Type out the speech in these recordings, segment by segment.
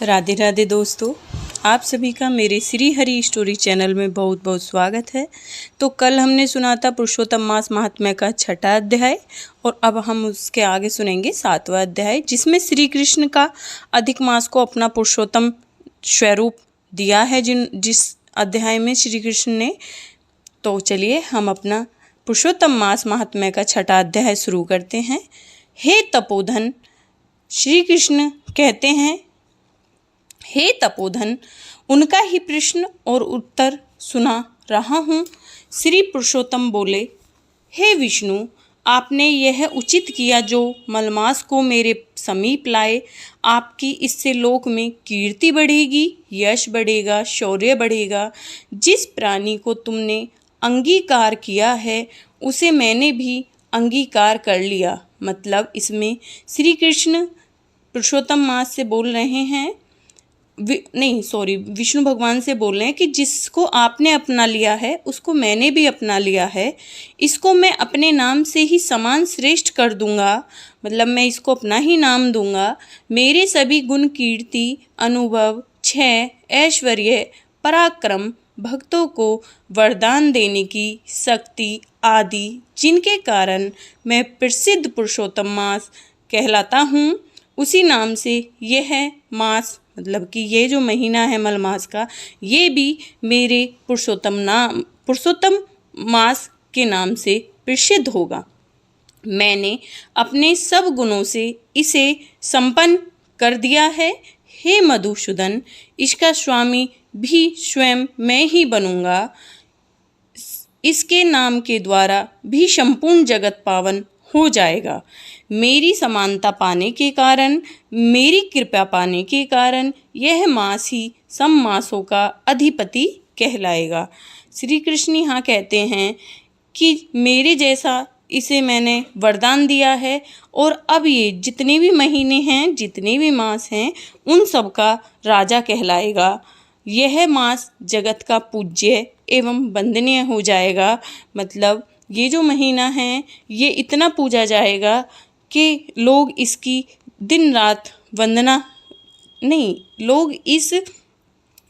राधे राधे दोस्तों, आप सभी का मेरे श्री हरि स्टोरी चैनल में बहुत बहुत स्वागत है। तो कल हमने सुना था पुरुषोत्तम मास महात्म्य का 6वां अध्याय और अब हम उसके आगे सुनेंगे 7वां अध्याय, जिसमें श्री कृष्ण का अधिक मास को अपना पुरुषोत्तम स्वरूप दिया है जिस अध्याय में श्री कृष्ण ने। तो चलिए हम अपना पुरुषोत्तम मास महात्म्य का 6वां अध्याय शुरू करते हैं। हे तपोधन, श्री कृष्ण कहते हैं, हे तपोधन, उनका ही प्रश्न और उत्तर सुना रहा हूँ। श्री पुरुषोत्तम बोले, हे विष्णु, आपने यह उचित किया जो मलमास को मेरे समीप लाए। आपकी इससे लोक में कीर्ति बढ़ेगी, यश बढ़ेगा, शौर्य बढ़ेगा। जिस प्राणी को तुमने अंगीकार किया है उसे मैंने भी अंगीकार कर लिया। मतलब इसमें श्री कृष्ण पुरुषोत्तम मास से बोल रहे हैं, विष्णु भगवान से बोल रहे हैं कि जिसको आपने अपना लिया है उसको मैंने भी अपना लिया है। इसको मैं अपने नाम से ही समान श्रेष्ठ कर दूंगा, मतलब मैं इसको अपना ही नाम दूंगा। मेरे सभी गुण, कीर्ति, अनुभव, क्षय, ऐश्वर्य, पराक्रम, भक्तों को वरदान देने की शक्ति आदि, जिनके कारण मैं प्रसिद्ध पुरुषोत्तम मास कहलाता हूँ, उसी नाम से यह मास, मतलब कि ये जो महीना है मलमास का, ये भी मेरे पुरुषोत्तम मास के नाम से प्रसिद्ध होगा। मैंने अपने सब गुणों से इसे संपन्न कर दिया है। हे मधुसूदन, इसका स्वामी भी स्वयं मैं ही बनूंगा। इसके नाम के द्वारा भी संपूर्ण जगत पावन हो जाएगा। मेरी समानता पाने के कारण, मेरी कृपा पाने के कारण यह मास ही सब मासों का अधिपति कहलाएगा। श्री कृष्ण यहाँ कहते हैं कि मेरे जैसा इसे मैंने वरदान दिया है और अब ये जितने भी महीने हैं, जितने भी मास हैं, उन सब का राजा कहलाएगा। यह मास जगत का पूज्य एवं वंदनीय हो जाएगा। मतलब ये जो महीना है ये इतना पूजा जाएगा कि लोग इसकी दिन रात वंदना नहीं, लोग इस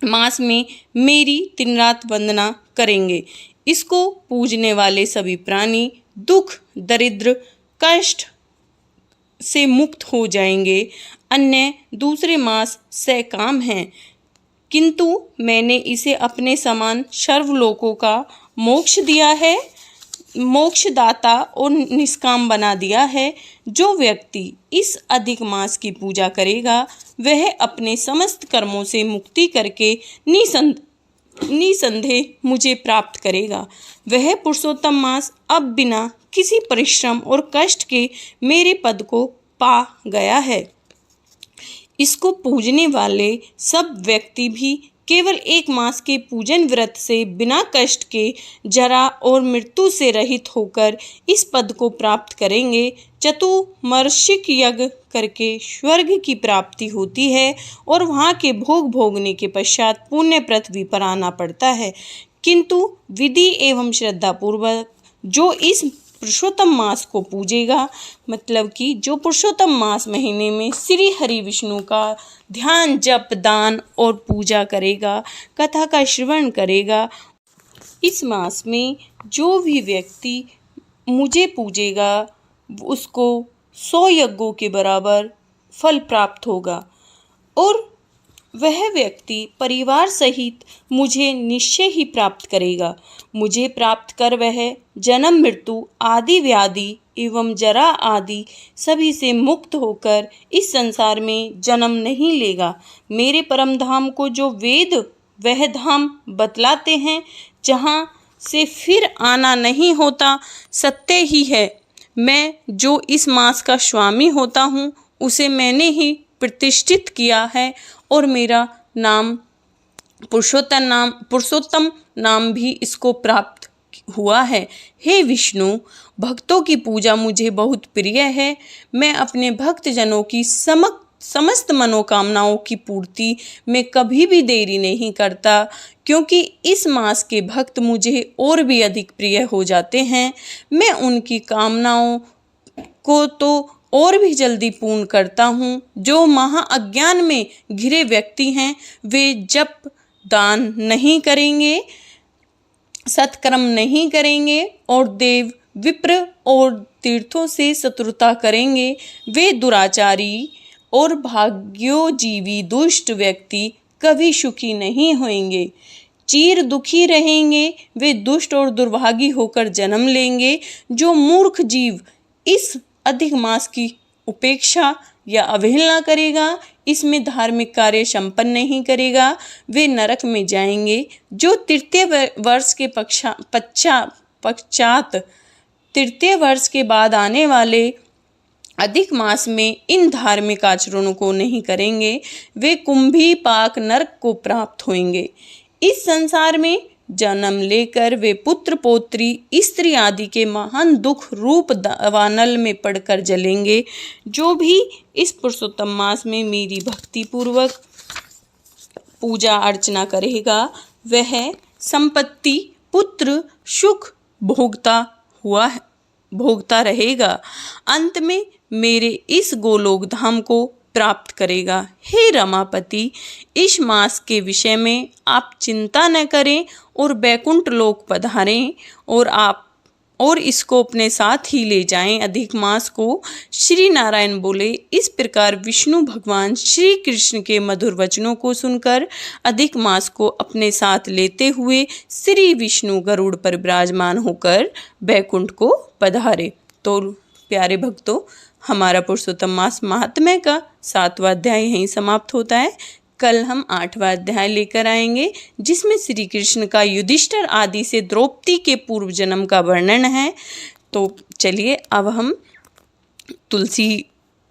मास में मेरी दिन रात वंदना करेंगे। इसको पूजने वाले सभी प्राणी दुख, दरिद्र, कष्ट से मुक्त हो जाएंगे। अन्य दूसरे मास सकाम हैं, किंतु मैंने इसे अपने समान सर्वलोकों का मोक्ष दिया है, मोक्षदाता और निष्काम बना दिया है। जो व्यक्ति इस अधिक मास की पूजा करेगा वह अपने समस्त कर्मों से मुक्ति करके निसंदेह मुझे प्राप्त करेगा। वह पुरुषोत्तम मास अब बिना किसी परिश्रम और कष्ट के मेरे पद को पा गया है। इसको पूजने वाले सब व्यक्ति भी केवल एक मास के पूजन व्रत से बिना कष्ट के, जरा और मृत्यु से रहित होकर इस पद को प्राप्त करेंगे। चतुर्मासिक यज्ञ करके स्वर्ग की प्राप्ति होती है और वहाँ के भोग भोगने के पश्चात पुण्य पृथ्वी पर आना पड़ता है। किंतु विधि एवं श्रद्धा पूर्वक जो इस पुरुषोत्तम मास को पूजेगा, मतलब कि जो पुरुषोत्तम मास महीने में श्री हरि विष्णु का ध्यान, जप, दान और पूजा करेगा, कथा का श्रवण करेगा, इस मास में जो भी व्यक्ति मुझे पूजेगा उसको 100 यज्ञों के बराबर फल प्राप्त होगा और वह व्यक्ति परिवार सहित मुझे निश्चय ही प्राप्त करेगा। मुझे प्राप्त कर वह जन्म, मृत्यु आदि, व्याधि एवं जरा आदि सभी से मुक्त होकर इस संसार में जन्म नहीं लेगा। मेरे परम धाम को जो वेद वह धाम बतलाते हैं, जहाँ से फिर आना नहीं होता, सत्य ही है। मैं जो इस मास का स्वामी होता हूँ उसे मैंने ही प्रतिष्ठित किया है और मेरा नाम पुरुषोत्तम नाम भी इसको प्राप्त हुआ है। हे विष्णु, भक्तों की पूजा मुझे बहुत प्रिय है। मैं अपने भक्त जनों की समस्त मनोकामनाओं की पूर्ति में कभी भी देरी नहीं करता, क्योंकि इस मास के भक्त मुझे और भी अधिक प्रिय हो जाते हैं। मैं उनकी कामनाओं को तो और भी जल्दी पूर्ण करता हूँ। जो महा अज्ञान में घिरे व्यक्ति हैं वे जप दान नहीं करेंगे, सत्कर्म नहीं करेंगे और देव विप्र और तीर्थों से शत्रुता करेंगे, वे दुराचारी और भाग्योजीवी दुष्ट व्यक्ति कभी सुखी नहीं होंगे, चिर दुखी रहेंगे। वे दुष्ट और दुर्भागी होकर जन्म लेंगे। जो मूर्ख जीव इस अधिक मास की उपेक्षा या अवहेलना करेगा, इसमें धार्मिक कार्य संपन्न नहीं करेगा, वे नरक में जाएंगे। जो तृतीय वर्ष के पश्चात तृतीय वर्ष के बाद आने वाले अधिक मास में इन धार्मिक आचरणों को नहीं करेंगे, वे कुंभी पाक नरक को प्राप्त होंगे। इस संसार में जन्म लेकर वे पुत्र पौत्री स्त्री आदि के महान दुख रूप दावानल में पड़कर जलेंगे। जो भी इस पुरुषोत्तम मास में मेरी भक्ति पूर्वक पूजा अर्चना करेगा वह संपत्ति पुत्र सुख भोगता रहेगा। अंत में मेरे इस गोलोक धाम को प्राप्त करेगा। हे रमापति, इस मास के विषय में आप चिंता न करें और बैकुंठ लोक पधारें और इसको अपने साथ ही ले जाएं। अधिक मास को श्री नारायण बोले। इस प्रकार विष्णु भगवान श्री कृष्ण के मधुर वचनों को सुनकर अधिक मास को अपने साथ लेते हुए श्री विष्णु गरुड़ पर विराजमान होकर बैकुंठ को पधारे। तो प्यारे भक्तों, हमारा पुरुषोत्तम मास महात्म्य का 7वां अध्याय यहीं समाप्त होता है। कल हम 8वां अध्याय लेकर आएंगे, जिसमें श्री कृष्ण का युधिष्ठिर आदि से द्रौपदी के पूर्व जन्म का वर्णन है। तो चलिए अब हम तुलसी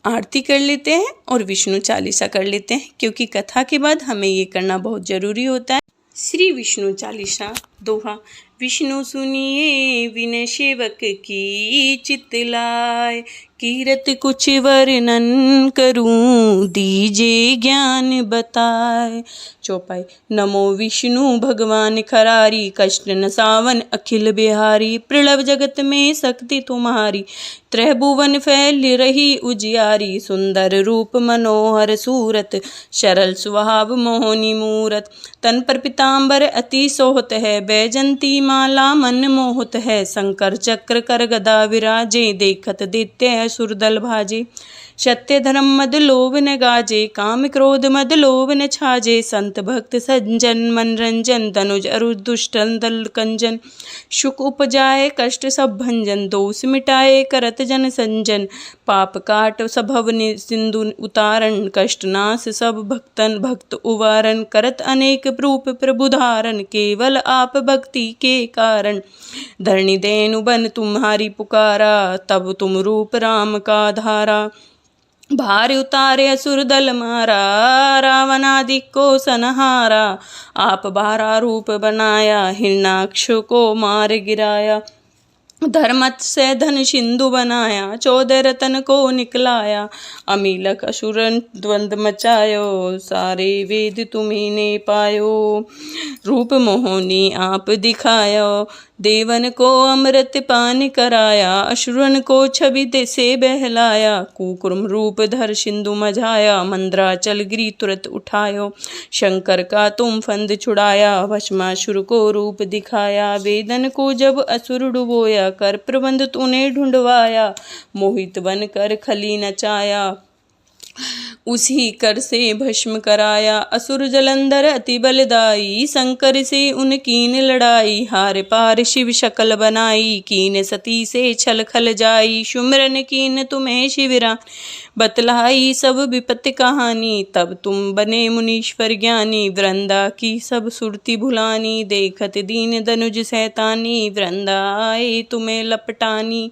आरती कर लेते हैं और विष्णु चालीसा कर लेते हैं, क्योंकि कथा के बाद हमें ये करना बहुत जरूरी होता है। श्री विष्णु चालीसा दोहा। विष्णु सुनिए विनय सेवक की चित लाय, कीरत कुछ वर्णन करूं दीजे ज्ञान बताए। चौपाई। नमो विष्णु भगवान खरारी, कष्ट न सावन अखिल बिहारी। प्रणव जगत में शक्ति तुम्हारी, त्रैभुवन फैल रही उजियारी। सुंदर रूप मनोहर सूरत, सरल स्वभाव मोहनी मूरत। तन पर पीतांबर अति सोहत है, बैजंती माला मन मोहत है। शंकर चक्र कर गदा विराजे, देखत दैत्य सुरदल भाजे। सत्य धर्म मद लोभ न गाजे, काम क्रोध मद लोभ न छाजे। संत भक्त सज्जन मनरंजन, तनुज अरु दुष्ट दल कंजन। सुख उपजाए कष्ट सब भंजन, दोष मिटाए करत जन संजन। पाप काट सभव सिंधु उतारण, कष्ट नाश सब भक्तन भक्त उवारण। करत अनेक रूप प्रभु धारण, केवल आप भक्ति के कारण। धरणी देनु बन तुम्हारी पुकारा, तब तुम रूप राम का धारा। भार उतारे असुर दल मारा, रावण आदि को सनहारा। आप 12 रूप बनाया, हिरणाक्ष को मार गिराया। धर्मत से धन सिंधु बनाया, 14 रतन को निकलाया। अमीलक असुरन द्वंद मचायो, सारे वेद तुम्ही ने पायो। रूप मोहनी आप दिखायो, देवन को अमृत पान कराया। असुरन को छवि से बहलाया, कुकुर्म रूप धर सिंधु मझाया। मंद्राचल गिरी तुरत उठायो, शंकर का तुम फंद छुड़ाया। भस्मासुर को रूप दिखाया, वेदन को जब असुर डुबोया। कर प्रबंध तूने ढूंढवाया, मोहित बन कर खली नचाया। उसी कर से भस्म कराया, असुर जलंधर अति बलदाई। शंकर से उनकीन लड़ाई, हार पार शिव शकल बनाई। कीन सती से छल खल जाई, सुमिरन कीन तुम्हें शिविरा। बतलाई सब विपत्ति कहानी, तब तुम बने मुनीश्वर ज्ञानी। वृंदा की सब सुरती भुलानी, देखत दीन दनुज सैतानी। वृंदा आए तुम्हें लपटानी,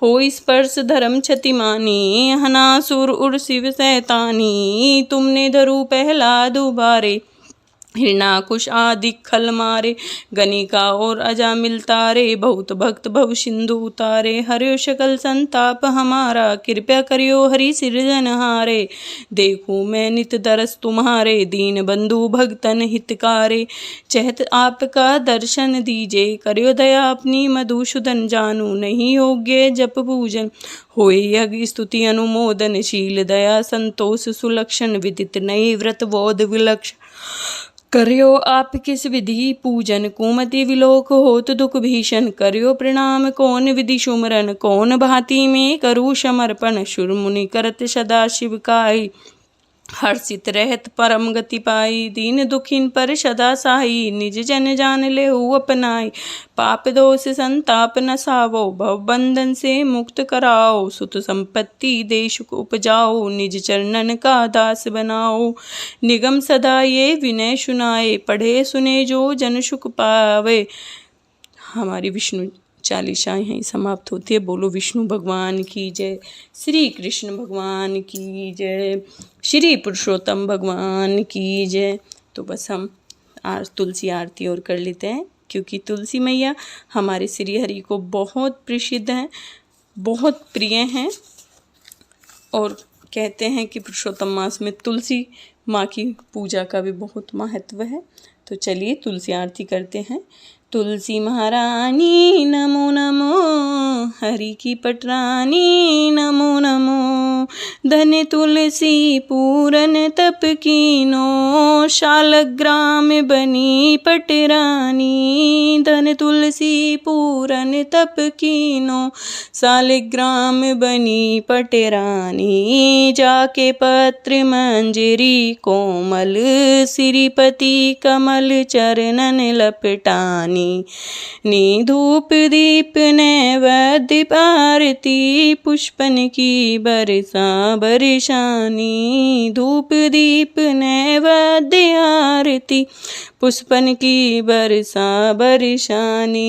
हो स्पर्श धर्म क्षतिमानी। हनासुर उर शिव सैतानी, तुमने धरू प्रहलाद उबारे। हिरणाकुश आदि खल मारे, गणिका और अजामिल तारे, बहुत भक्त भव सिंधु उतारे। हरियो सकल संताप हमारा, कृपया करियो हरि सिरजनहारे। देखूं मैं नित दरस तुम्हारे, दीन बंधु भक्तन हितकारे। चहत आपका दर्शन दीजे, करियो दया अपनी मधुसूदन। जानू नहीं योग्य जप पूजन, होय यज्ञ स्तुति अनुमोदन। शील दया संतोष सुलक्षण, विदित नहीं व्रत बोध विलक्षण। करियो आप किस विधि पूजन, कुमति विलोक होत दुख भीषण। करियो प्रणाम कौन विधि सुमरन, कौन भांति में करूँ समर्पण। सुर मुनि करत सदा शिव काई, हर्षित रहत परम गति पाई। दीन दुखिन पर सदा साई, निज जन जान लेहु अपनाई। पाप दोष संताप नसावो, भव बंधन से मुक्त कराओ। सुत संपत्ति देश को उपजाओ, निज चरणन का दास बनाओ। निगम सदा ये विनय सुनाए, पढ़े सुने जो जन सुख पावे। हमारी विष्णु चालीसाएं हैं समाप्त होती है। बोलो विष्णु भगवान की जय, श्री कृष्ण भगवान की जय, श्री पुरुषोत्तम भगवान की जय। तो बस हम आज तुलसी आरती और कर लेते हैं, क्योंकि तुलसी मैया हमारे श्री हरि को बहुत प्रसिद्ध हैं, बहुत प्रिय हैं। और कहते हैं कि पुरुषोत्तम मास में तुलसी माँ की पूजा का भी बहुत महत्व है। तो चलिए तुलसी आरती करते हैं। तुलसी महारानी नमो नमो, हरि की पटरानी नमो नमो। धन तुलसी पूरन तप कीनो, शालग्राम बनी पटरानी। धन तुलसी पूरन तप कीनो, शालग्राम बनी पटरानी। जाके पत्र मंजरी कोमल, श्रीपति कमल चरणन लपटानी। नी धूप दीप नैवेद्य आरती, पुष्पन की बरसा बरसानी। धूप दीप नैवेद्य आरती, पुष्पन की बरसा बरसानी।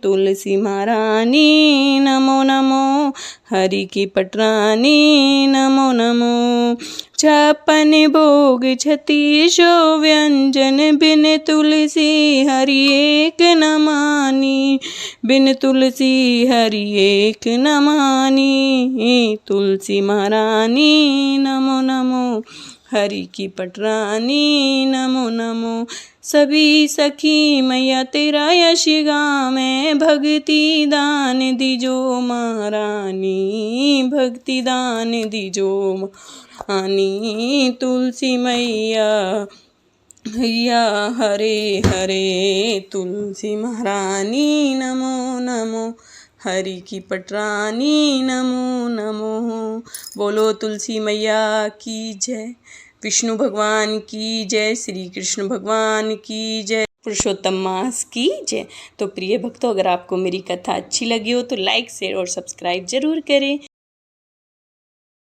तुलसी महारानी नमो नमो, हरि की पटरानी नमो नमो। 56 भोग 36 व्यंजन, बिन तुलसी हरि एक न मानी। बिन तुलसी हरि एक न मानी। तुलसी महारानी नमो नमो, हरि की पटरानी नमो नमो। सभी सखी मैया तेरा यश गावे, भक्ति दान दीजो महारानी। भक्ति दान दीजो महारानी। तुलसी मैया हैया हरे हरे, तुलसी महारानी नमो नमो, हरि की पटरानी नमो नमो। बोलो तुलसी मैया की जय, विष्णु भगवान की जय, श्री कृष्ण भगवान की जय, पुरुषोत्तम मास की जय। तो प्रिय भक्तों, अगर आपको मेरी कथा अच्छी लगी हो तो लाइक शेयर और सब्सक्राइब जरूर करें।